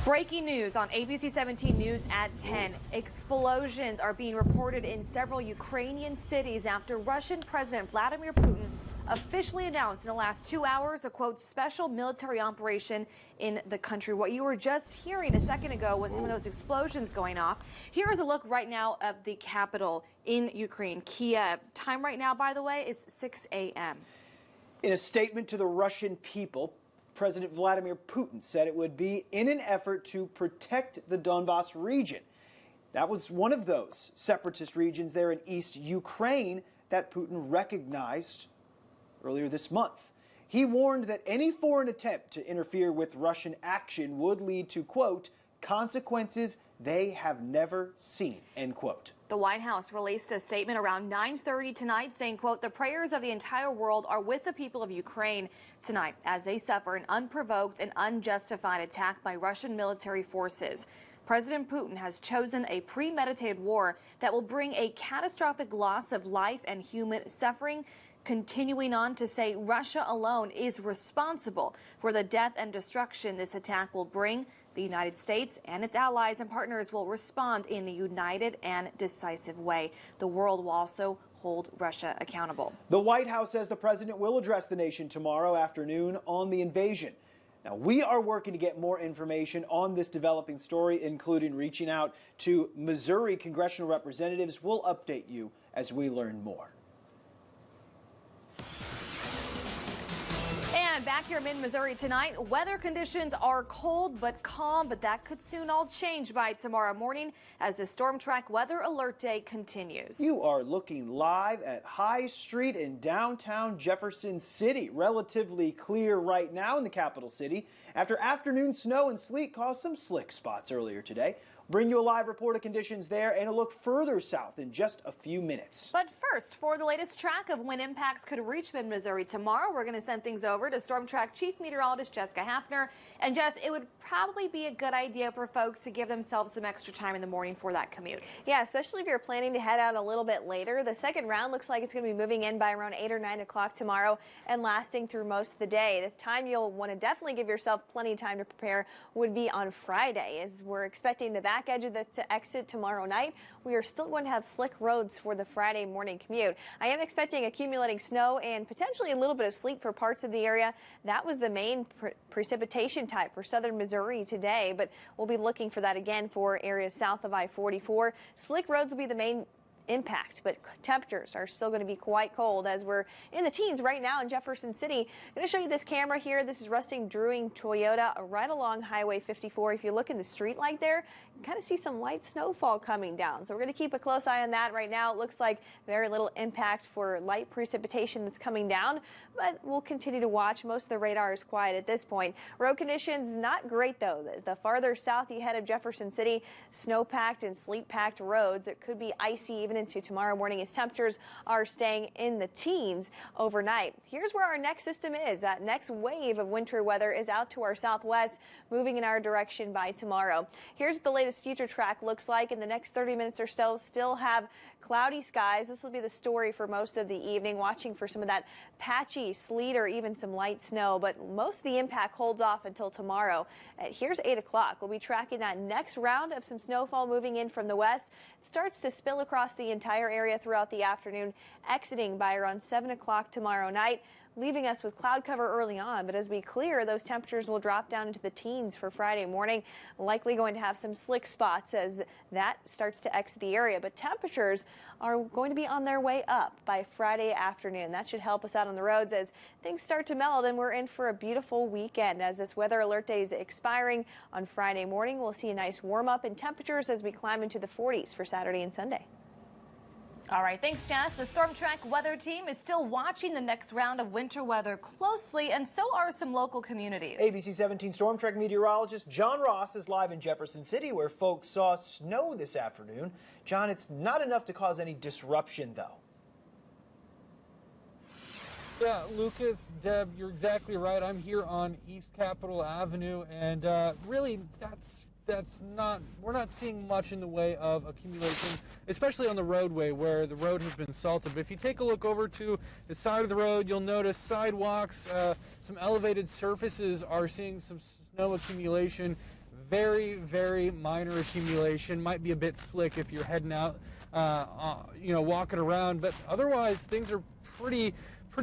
Breaking news on ABC 17 News at 10. Explosions are being reported in several Ukrainian cities after Russian President Vladimir Putin officially announced in the last 2 hours a, quote, special military operation in the country. What you were just hearing a second ago was some of those explosions going off. Here is a look right now of the capital in Ukraine, Kiev. Time right now, by the way, is 6 a.m. In a statement to the Russian people, President Vladimir Putin said it would be in an effort to protect the Donbas region. That was one of those separatist regions there in East Ukraine that Putin recognized earlier this month. He warned that any foreign attempt to interfere with Russian action would lead to, quote, consequences they have never seen, end quote. The White House released a statement around 9:30 tonight saying, quote, the prayers of the entire world are with the people of Ukraine tonight as they suffer an unprovoked and unjustified attack by Russian military forces. President Putin has chosen a premeditated war that will bring a catastrophic loss of life and human suffering, continuing on to say Russia alone is responsible for the death and destruction this attack will bring. The United States and its allies and partners will respond in a united and decisive way. The world will also hold Russia accountable. The White House says the president will address the nation tomorrow afternoon on the invasion. Now, we are working to get more information on this developing story, including reaching out to Missouri congressional representatives. We'll update you as we learn more. And back here in mid-Missouri tonight, weather conditions are cold but calm, but that could soon all change by tomorrow morning as the Storm Track Weather Alert Day continues. You are looking live at High Street in downtown Jefferson City. Relatively clear right now in the capital city after afternoon snow and sleet caused some slick spots earlier today. Bring you a live report of conditions there and a look further south in just a few minutes. But first, for the latest track of when impacts could reach mid-Missouri tomorrow, we're going to send things over to Storm Track Chief Meteorologist Jessica Hafner. And Jess, it would probably be a good idea for folks to give themselves some extra time in the morning for that commute. Yeah, especially if you're planning to head out a little bit later. The second round looks like it's going to be moving in by around 8 or 9 o'clock tomorrow and lasting through most of the day. The time you'll want to definitely give yourself plenty of time to prepare would be on Friday, as we're expecting the back edge of this to exit tomorrow night. We are still going to have slick roads for the Friday morning commute. I am expecting accumulating snow and potentially a little bit of sleet for parts of the area. That was the main precipitation type for southern Missouri today, but we'll be looking for that again for areas south of I-44. Slick roads will be the main impact, but temperatures are still going to be quite cold as we're in the teens right now in Jefferson City. I'm going to show you this camera here. This is Rusting Drewing Toyota right along Highway 54. If you look in the street light there, you kind of see some light snowfall coming down. So we're going to keep a close eye on that. Right now it looks like very little impact for light precipitation that's coming down, but we'll continue to watch. Most of the radar is quiet at this point. Road conditions not great though. The farther south you head of Jefferson City, snow-packed and sleet-packed roads. It could be icy even into tomorrow morning as temperatures are staying in the teens overnight. Here's where our next system is. That next wave of winter weather is out to our southwest, moving in our direction by tomorrow. Here's what the latest future track looks like. In the next 30 minutes or so, still have cloudy skies. This will be the story for most of the evening, watching for some of that patchy sleet or even some light snow, but most of the impact holds off until tomorrow. Here's 8 o'clock. We'll be tracking that next round of some snowfall moving in from the west. It starts to spill across the entire area throughout the afternoon, exiting by around 7 o'clock tomorrow night, leaving us with cloud cover early on. But as we clear, those temperatures will drop down into the teens for Friday morning, likely going to have some slick spots as that starts to exit the area. But temperatures are going to be on their way up by Friday afternoon. That should help us out on the roads as things start to melt, and we're in for a beautiful weekend. As this weather alert day is expiring on Friday morning, we'll see a nice warm up in temperatures as we climb into the 40s for Saturday and Sunday. All right, thanks, Jess. The Storm Track weather team is still watching the next round of winter weather closely, and so are some local communities. ABC 17 Storm Track meteorologist John Ross is live in Jefferson City, where folks saw snow this afternoon. John, it's not enough to cause any disruption, though. Yeah, Lucas, Deb, you're exactly right. I'm here on East Capitol Avenue, and really, we're not seeing much in the way of accumulation, especially on the roadway where the road has been salted. But if you take a look over to the side of the road, you'll notice sidewalks, some elevated surfaces are seeing some snow accumulation. very, very minor accumulation. Might be a bit slick if you're heading out, walking around, but otherwise things are pretty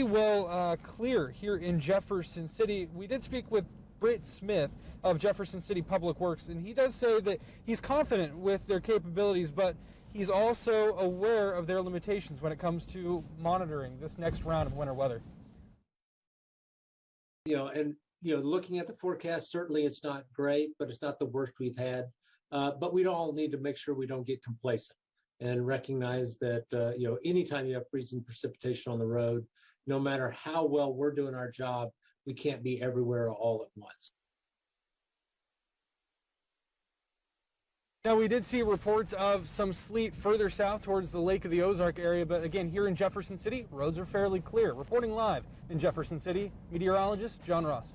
well clear here in Jefferson City. We did speak with Britt Smith of Jefferson City Public Works, and he does say that he's confident with their capabilities, but he's also aware of their limitations when it comes to monitoring this next round of winter weather. Looking at the forecast, certainly it's not great, but it's not the worst we've had. But we all need to make sure we don't get complacent and recognize that, anytime you have freezing precipitation on the road, no matter how well we're doing our job, we can't be everywhere all at once. Now, we did see reports of some sleet further south towards the Lake of the Ozark area, but again, here in Jefferson City, roads are fairly clear. Reporting live in Jefferson City, meteorologist John Ross.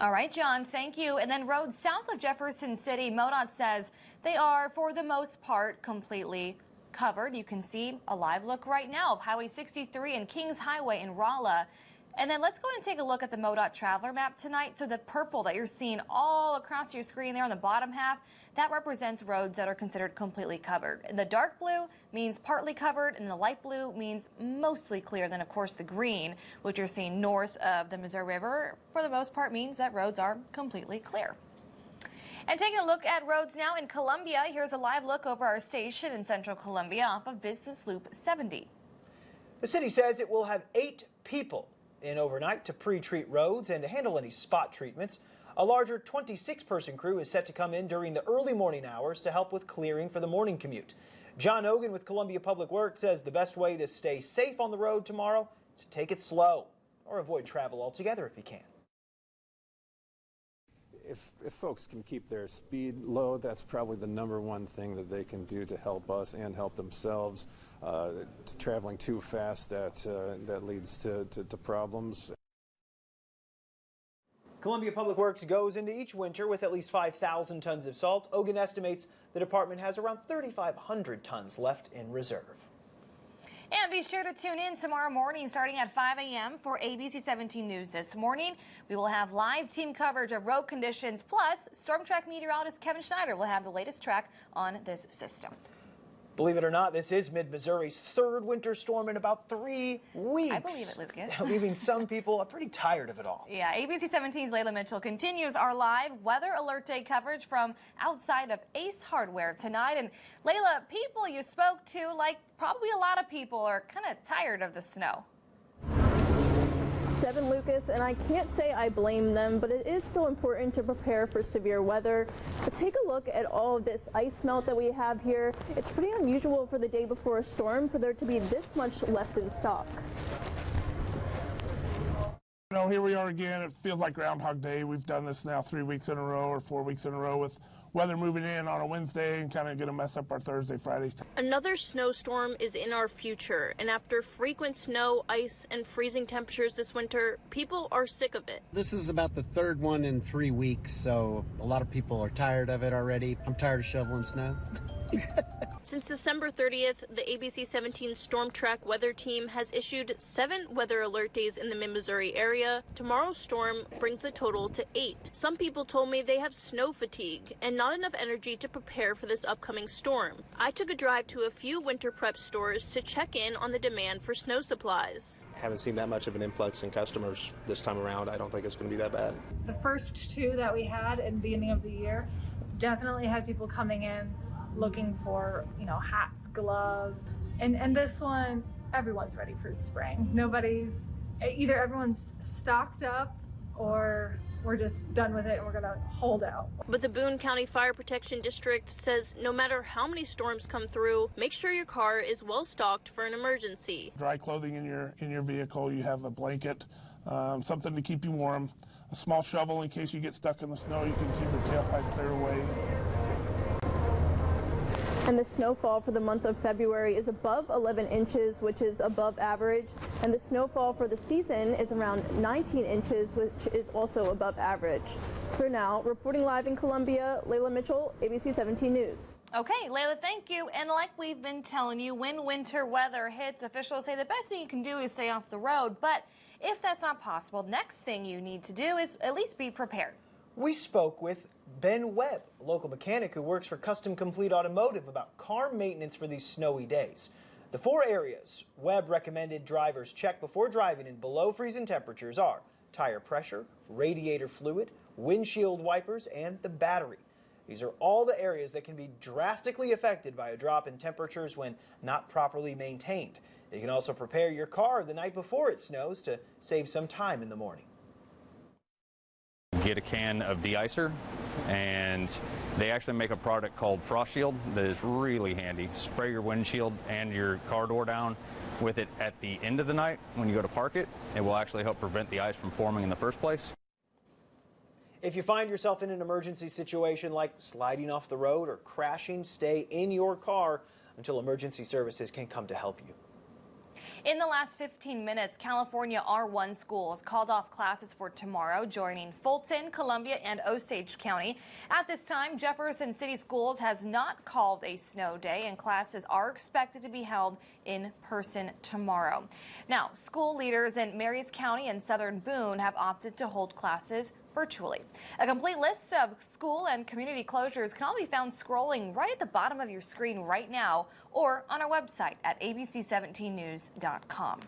All right, John, thank you. And then roads south of Jefferson City, MoDOT says they are, for the most part, completely covered. You can see a live look right now of Highway 63 and Kings Highway in Rolla. And then let's go ahead and take a look at the MoDOT traveler map tonight. So the purple that you're seeing all across your screen there on the bottom half, that represents roads that are considered completely covered. And the dark blue means partly covered, and the light blue means mostly clear. Then, of course, the green, which you're seeing north of the Missouri River, for the most part means that roads are completely clear. And taking a look at roads now in Columbia, here's a live look over our station in central Columbia off of Business Loop 70. The city says it will have 8 people in overnight to pre-treat roads and to handle any spot treatments. A larger 26-person crew is set to come in during the early morning hours to help with clearing for the morning commute. John Ogan with Columbia Public Works says the best way to stay safe on the road tomorrow is to take it slow or avoid travel altogether if you can. If folks can keep their speed low, that's probably the #1 thing that they can do to help us and help themselves. Traveling too fast, that leads to problems. Columbia Public Works goes into each winter with at least 5,000 tons of salt. Ogan estimates the department has around 3,500 tons left in reserve. And be sure to tune in tomorrow morning starting at 5 a.m. for ABC 17 News this morning. We will have live team coverage of road conditions, plus Storm Track meteorologist Kevin Schneider will have the latest track on this system. Believe it or not, this is mid-Missouri's 3rd winter storm in about 3 weeks. I believe it, Lucas. Leaving some people pretty tired of it all. Yeah, ABC 17's Layla Mitchell continues our live Weather Alert Day coverage from outside of Ace Hardware tonight. And Layla, people you spoke to, like probably a lot of people, are kind of tired of the snow. Devin, Lucas, and I can't say I blame them, but it is still important to prepare for severe weather. But take a look at all of this ice melt that we have here. It's pretty unusual for the day before a storm for there to be this much left in stock. Here we are again. It feels like Groundhog Day. We've done this now 3 weeks in a row or 4 weeks in a row with weather moving in on a Wednesday and kind of going to mess up our Thursday, Friday. Another snowstorm is in our future, and after frequent snow, ice, and freezing temperatures this winter, people are sick of it. This is about the 3rd one in 3 weeks, so a lot of people are tired of it already. I'm tired of shoveling snow. Since December 30th, the ABC 17 Storm Track weather team has issued 7 weather alert days in the mid-Missouri area. Tomorrow's storm brings the total to 8. Some people told me they have snow fatigue and not enough energy to prepare for this upcoming storm. I took a drive to a few winter prep stores to check in on the demand for snow supplies. Haven't seen that much of an influx in customers this time around. I don't think it's going to be that bad. The first 2 that we had in the beginning of the year definitely had people coming in looking for, hats, gloves. And this one, everyone's ready for spring. Either everyone's stocked up or we're just done with it and we're going to hold out. But the Boone County Fire Protection District says no matter how many storms come through, make sure your car is well stocked for an emergency. Dry clothing in your vehicle. You have a blanket, something to keep you warm, a small shovel in case you get stuck in the snow. You can keep your tailpipe clear away. And the snowfall for the month of February is above 11 inches, which is above average. And the snowfall for the season is around 19 inches, which is also above average. For now, reporting live in Columbia, Layla Mitchell, ABC 17 News. Okay, Layla, thank you. And like we've been telling you, when winter weather hits, officials say the best thing you can do is stay off the road. But if that's not possible, next thing you need to do is at least be prepared. We spoke with Ben Webb, a local mechanic who works for Custom Complete Automotive, about car maintenance for these snowy days. The 4 areas Webb recommended drivers check before driving in below freezing temperatures are tire pressure, radiator fluid, windshield wipers, and the battery. These are all the areas that can be drastically affected by a drop in temperatures when not properly maintained. You can also prepare your car the night before it snows to save some time in the morning. Get a can of de-icer, and they actually make a product called Frost Shield that is really handy. Spray your windshield and your car door down with it at the end of the night when you go to park it. It will actually help prevent the ice from forming in the first place. If you find yourself in an emergency situation like sliding off the road or crashing, stay in your car until emergency services can come to help you. In the last 15 minutes, California R1 schools called off classes for tomorrow, joining Fulton, Columbia, and Osage County. At this time, Jefferson City Schools has not called a snow day, and classes are expected to be held in person tomorrow. Now, school leaders in Marys County and Southern Boone have opted to hold classes virtually. A complete list of school and community closures can all be found scrolling right at the bottom of your screen right now or on our website at abc17news.com.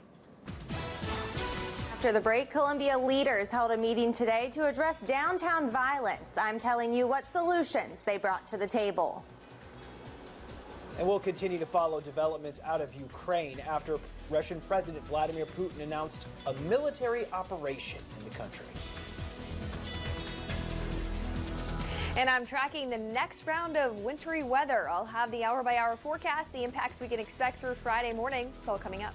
After the break, Columbia leaders held a meeting today to address downtown violence. I'm telling you what solutions they brought to the table. And we'll continue to follow developments out of Ukraine after Russian President Vladimir Putin announced a military operation in the country. And I'm tracking the next round of wintry weather. I'll have the hour-by-hour forecast, the impacts we can expect through Friday morning. It's all coming up.